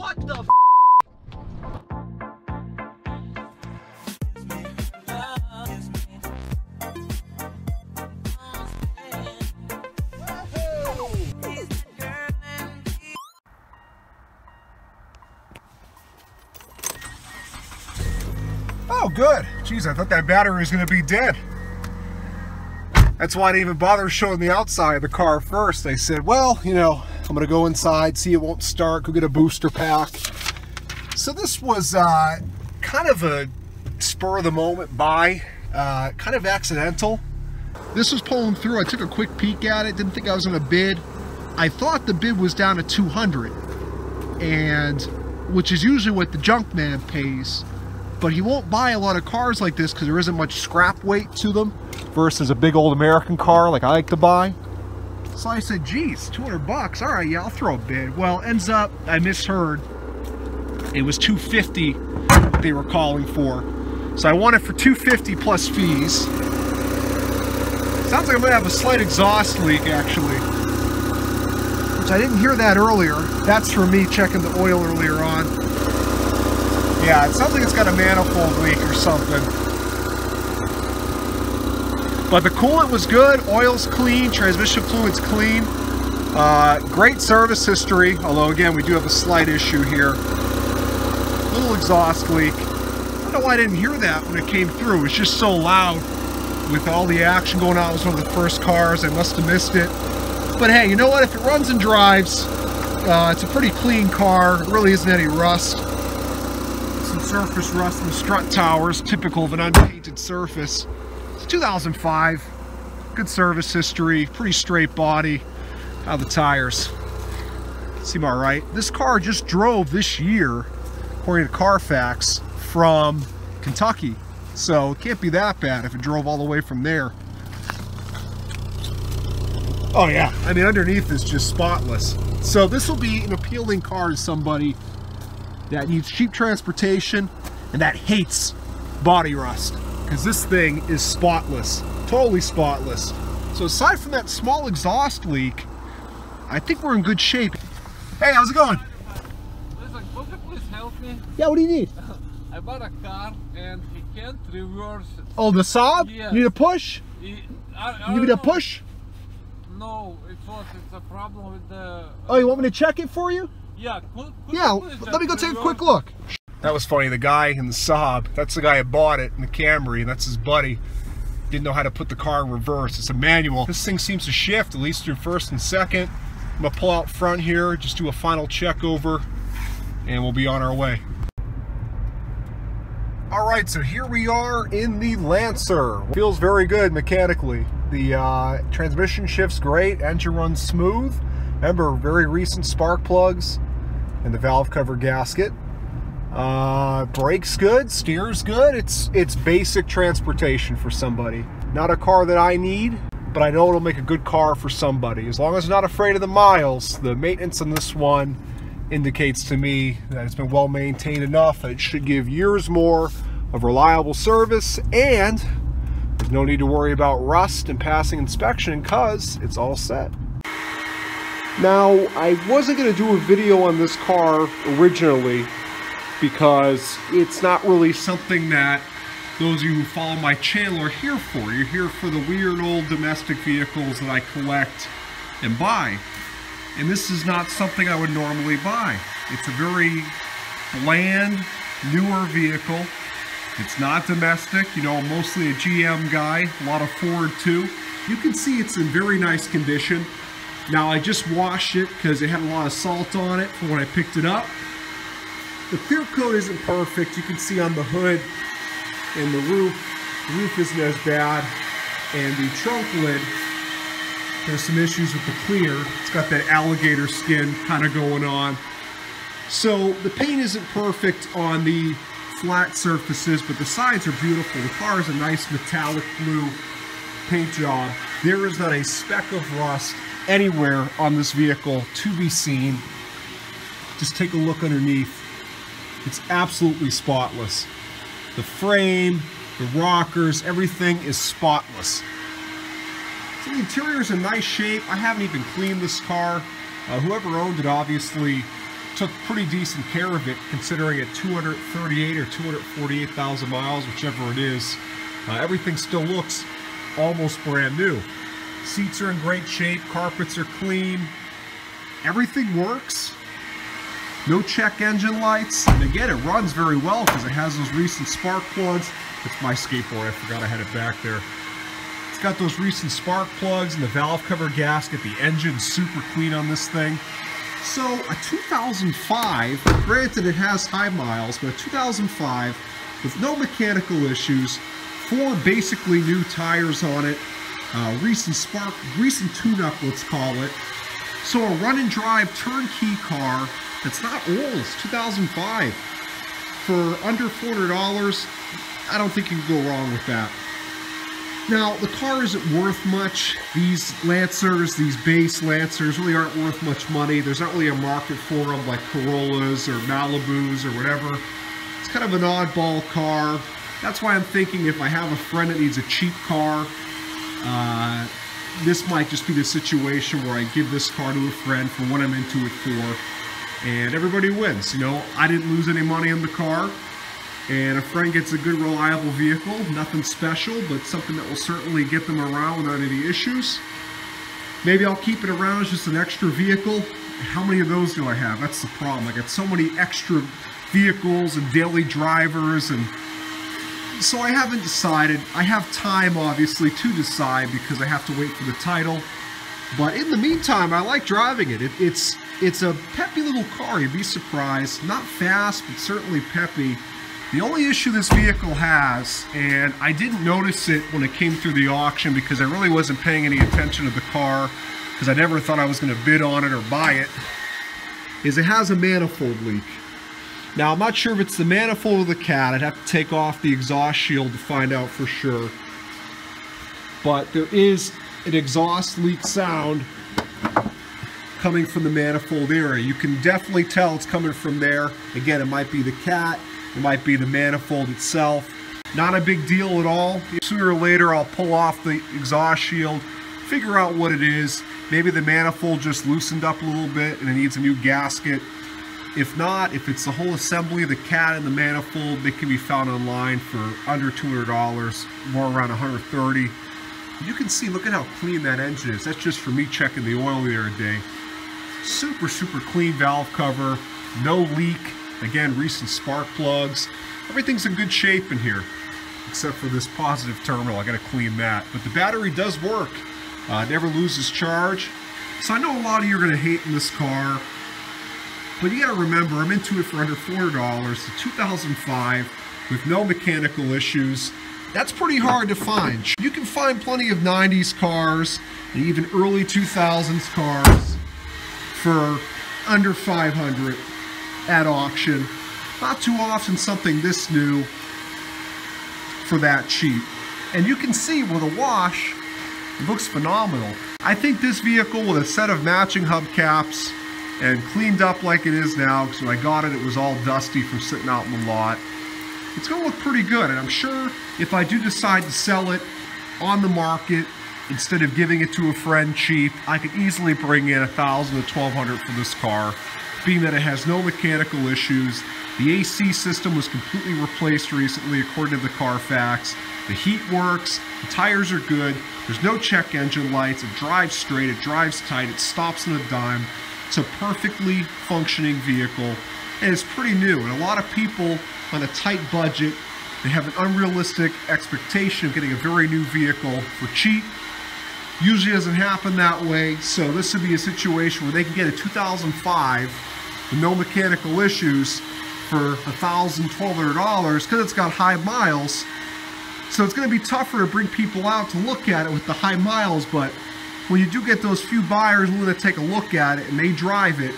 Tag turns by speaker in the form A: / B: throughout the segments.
A: What the f?
B: Oh, good. Geez, I thought that battery was going to be dead. That's why I didn't even bother showing the outside of the car first. I said, well, you know, I'm going to go inside, see it won't start, go get a booster pack. So this was kind of a spur-of-the-moment buy, kind of accidental. This was pulling through. I took a quick peek at it, didn't think I was going to bid. I thought the bid was down to 200, and which is usually what the junk man pays. But he won't buy a lot of cars like this because there isn't much scrap weight to them versus a big old American car like I like to buy. So I said, geez, 200 bucks. All right, yeah, I'll throw a bid. Well, ends up, I misheard. It was 250 they were calling for. So I want it for 250 plus fees. Sounds like I'm gonna have a slight exhaust leak actually. Which I didn't hear that earlier. That's for me checking the oil earlier on. Yeah, it sounds like it's got a manifold leak or something. But the coolant was good, oil's clean, transmission fluid's clean. Great service history, although again, we do have a slight issue here. Little exhaust leak. I don't know why I didn't hear that when it came through. It was just so loud with all the action going on. It was one of the first cars, I must have missed it. But hey, you know what? If it runs and drives, it's a pretty clean car. There really isn't any rust. Some surface rust in the strut towers, typical of an unpainted surface. It's 2005, good service history, pretty straight body. How are the tires? Seem all right. This car just drove this year, according to Carfax, from Kentucky. So it can't be that bad if it drove all the way from there. Oh yeah, I mean underneath is just spotless. So this will be an appealing car to somebody that needs cheap transportation and that hates body rust, because this thing is spotless, totally spotless. So aside from that small exhaust leak, I think we're in good shape. Hey, how's it going?
C: Listen, could you please help me?
B: Yeah, what do you need?
C: I bought a car and he can't reverse it.
B: Oh, the Saab?
C: Yes.
B: You need a push?
C: I
B: You need a push?
C: No, it's a problem with the...
B: Oh, you want me to check it for you?
C: Yeah, could
B: Yeah,
C: you please
B: let me go
C: just
B: take a
C: reverse
B: quick look. That was funny, the guy in the Saab, that's the guy who bought it in the Camry, and that's his buddy. Didn't know how to put the car in reverse. It's a manual. This thing seems to shift, at least through first and second. I'm gonna pull out front here, just do a final check over, and we'll be on our way. All right, so here we are in the Lancer. Feels very good mechanically. The transmission shifts great, engine runs smooth. Remember, very recent spark plugs and the valve cover gasket. Brakes good, steers good. It's basic transportation for somebody. Not a car that I need, but I know it'll make a good car for somebody. As long as I'm not afraid of the miles, the maintenance on this one indicates to me that it's been well maintained enough that it should give years more of reliable service, and there's no need to worry about rust and passing inspection because it's all set. Now, I wasn't going to do a video on this car originally because it's not really something that those of you who follow my channel are here for. You're here for the weird old domestic vehicles that I collect and buy. And this is not something I would normally buy. It's a very bland, newer vehicle. It's not domestic, you know, mostly a GM guy, a lot of Ford too. You can see it's in very nice condition. Now I just washed it because it had a lot of salt on it from when I picked it up. The clear coat isn't perfect. You can see on the hood and the roof isn't as bad. And the trunk lid, there's some issues with the clear. It's got that alligator skin kind of going on. So the paint isn't perfect on the flat surfaces, but the sides are beautiful. The car is a nice metallic blue paint job. There is not a speck of rust anywhere on this vehicle to be seen. Just take a look underneath. It's absolutely spotless. The frame, the rockers, everything is spotless. So the interior is in nice shape. I haven't even cleaned this car. Whoever owned it obviously took pretty decent care of it, considering at 238 or 248,000 miles, whichever it is. Everything still looks almost brand new. Seats are in great shape, carpets are clean, everything works. No check engine lights, and again, it runs very well because it has those recent spark plugs. It's my skateboard, I forgot I had it back there. It's got those recent spark plugs and the valve cover gasket. The engine's super clean on this thing. So a 2005, granted it has high miles, but a 2005 with no mechanical issues, 4 basically new tires on it, recent tune-up, let's call it. So a run and drive turnkey car that's not old, it's 2005. For under $400, I don't think you can go wrong with that. Now, the car isn't worth much. These Lancers, these base Lancers really aren't worth much money. There's not really a market for them like Corollas or Malibus or whatever. It's kind of an oddball car. That's why I'm thinking if I have a friend that needs a cheap car, this might just be the situation where I give this car to a friend for what I'm into it for, and everybody wins. You know, I didn't lose any money on the car, and a friend gets a good, reliable vehicle. Nothing special, but something that will certainly get them around without any issues. Maybe I'll keep it around as just an extra vehicle. How many of those do I have? That's the problem. I got so many extra vehicles and daily drivers, and so I haven't decided. I have time, obviously, to decide because I have to wait for the title. But in the meantime, I like driving it. It's a peppy little car. You'd be surprised. Not fast, but certainly peppy. The only issue this vehicle has, and I didn't notice it when it came through the auction because I really wasn't paying any attention to the car because I never thought I was going to bid on it or buy it, is it has a manifold leak. Now, I'm not sure if it's the manifold or the cat. I'd have to take off the exhaust shield to find out for sure. But there is an exhaust leak sound coming from the manifold area. You can definitely tell it's coming from there. Again, it might be the cat, it might be the manifold itself. Not a big deal at all. Sooner or later, I'll pull off the exhaust shield, figure out what it is. Maybe the manifold just loosened up a little bit and it needs a new gasket. If not, if it's the whole assembly, the cat and the manifold, they can be found online for under $200, more around $130. You can see, look at how clean that engine is. That's just for me checking the oil the other day. Super, super clean valve cover, no leak. Again, recent spark plugs. Everything's in good shape in here, except for this positive terminal. I gotta clean that. But the battery does work. It never loses charge. So I know a lot of you are gonna hate in this car, but you gotta remember, I'm into it for under $400. It's a 2005 with no mechanical issues. That's pretty hard to find. You can find plenty of 90s cars and even early 2000s cars for under $500 at auction. Not too often something this new for that cheap. And you can see with a wash, it looks phenomenal. I think this vehicle with a set of matching hubcaps and cleaned up like it is now, because when I got it, it was all dusty from sitting out in the lot. It's going to look pretty good, and I'm sure if I do decide to sell it on the market, instead of giving it to a friend cheap, I could easily bring in $1,000 to $1,200 for this car, being that it has no mechanical issues. The AC system was completely replaced recently, according to the Carfax. The heat works, the tires are good, there's no check engine lights, it drives straight, it drives tight, it stops on a dime. It's a perfectly functioning vehicle, and it's pretty new. And a lot of people on a tight budget, they have an unrealistic expectation of getting a very new vehicle for cheap. Usually doesn't happen that way, so this would be a situation where they can get a 2005 with no mechanical issues for $1,000, $1,200 because it's got high miles. So it's going to be tougher to bring people out to look at it with the high miles, but when you do get those few buyers willing to take a look at it and they drive it,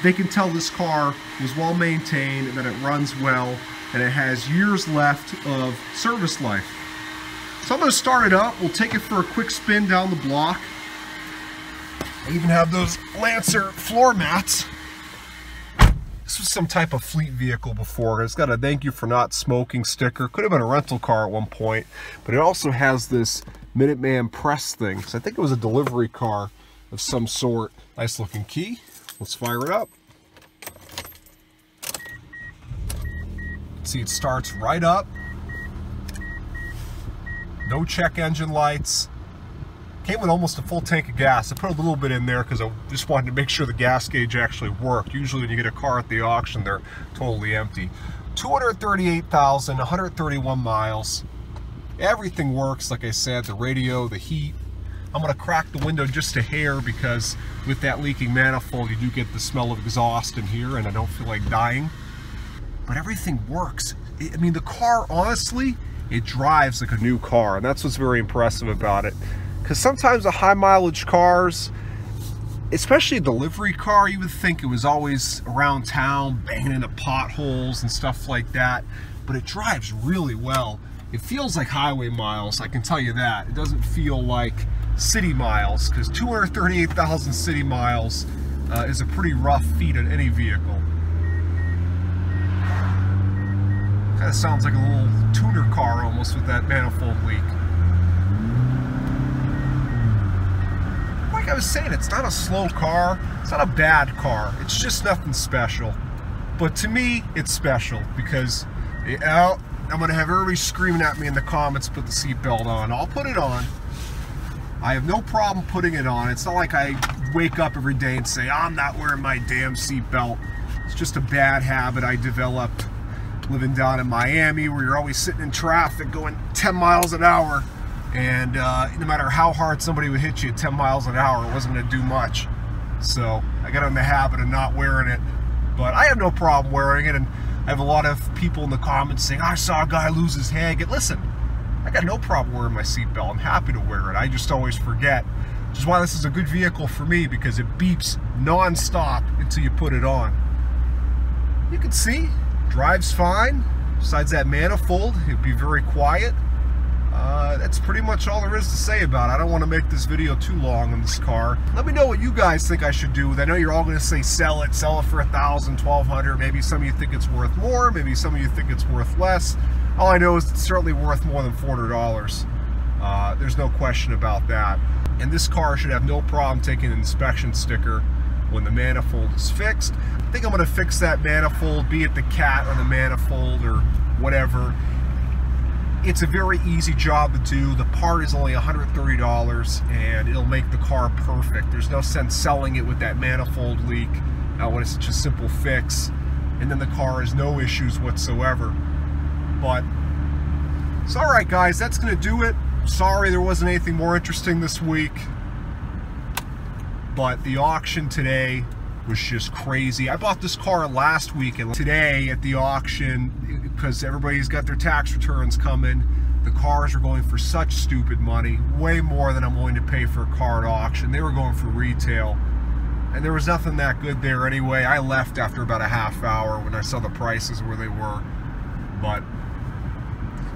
B: they can tell this car was well maintained and that it runs well and it has years left of service life. So I'm going to start it up. We'll take it for a quick spin down the block. I even have those Lancer floor mats. This was some type of fleet vehicle before. It's got a "thank you for not smoking" sticker. Could have been a rental car at one point, but it also has this Minuteman press thing. So I think it was a delivery car of some sort. Nice looking key. Let's fire it up. See, it starts right up. No check engine lights. Came with almost a full tank of gas. I put a little bit in there because I just wanted to make sure the gas gauge actually worked. Usually when you get a car at the auction, they're totally empty. 238,000, 131 miles. Everything works, like I said, the radio, the heat. I'm going to crack the window just a hair because with that leaking manifold, you do get the smell of exhaust in here, and I don't feel like dying. But everything works. I mean, the car, honestly, it drives like a new car, and that's what's very impressive about it. Because sometimes the high mileage cars, especially a delivery car, you would think it was always around town banging into potholes and stuff like that, but it drives really well. It feels like highway miles, I can tell you that. It doesn't feel like city miles, because 238,000 city miles is a pretty rough feat on any vehicle. Kind of sounds like a little tuner car almost with that manifold leak. Like I was saying, it's not a slow car, it's not a bad car, it's just nothing special. But to me, it's special because I'm going to have everybody screaming at me in the comments, put the seatbelt on. I'll put it on. I have no problem putting it on. It's not like I wake up every day and say, I'm not wearing my damn seatbelt. It's just a bad habit I developed living down in Miami, where you're always sitting in traffic going 10 miles an hour. And no matter how hard somebody would hit you at 10 miles an hour, it wasn't going to do much. So I got in the habit of not wearing it. But I have no problem wearing it, and I have a lot of people in the comments saying, I saw a guy lose his head. Listen, I got no problem wearing my seatbelt. I'm happy to wear it. I just always forget. Which is why this is a good vehicle for me, because it beeps non-stop until you put it on. You can see, drives fine. Besides that manifold, it'd be very quiet. That's pretty much all there is to say about it. I don't want to make this video too long on this car. Let me know what you guys think I should do. I know you're all going to say sell it for $1,000, $1,200. Maybe some of you think it's worth more. Maybe some of you think it's worth less. All I know is it's certainly worth more than $400. There's no question about that. And this car should have no problem taking an inspection sticker when the manifold is fixed. I think I'm going to fix that manifold, be it the cat or the manifold or whatever. It's a very easy job to do. The part is only $130 and it'll make the car perfect. There's no sense selling it with that manifold leak when it's such a simple fix, and then the car has no issues whatsoever. But it's alright guys, that's going to do it. Sorry there wasn't anything more interesting this week, but the auction today was just crazy. I bought this car last week, and today at the auction, because everybody's got their tax returns coming, the cars are going for such stupid money, way more than I'm willing to pay for a car at auction. They were going for retail, and there was nothing that good there anyway. I left after about a half hour when I saw the prices where they were. But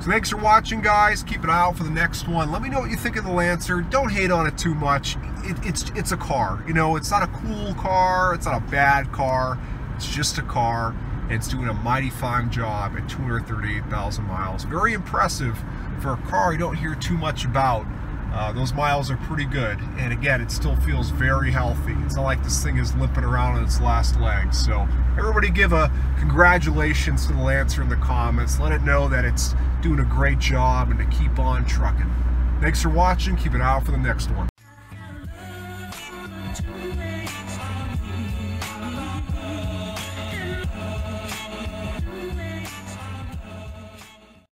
B: so thanks for watching, guys. Keep an eye out for the next one. Let me know what you think of the Lancer. Don't hate on it too much. It's a car. You know, it's not a cool car. It's not a bad car. It's just a car. And it's doing a mighty fine job at 238,000 miles. Very impressive for a car you don't hear too much about. Those miles are pretty good. And again, it still feels very healthy. It's not like this thing is limping around on its last legs. So everybody give a congratulations to the Lancer in the comments. Let it know that it's doing a great job and to keep on trucking. Thanks for watching. Keep an eye out for the next one.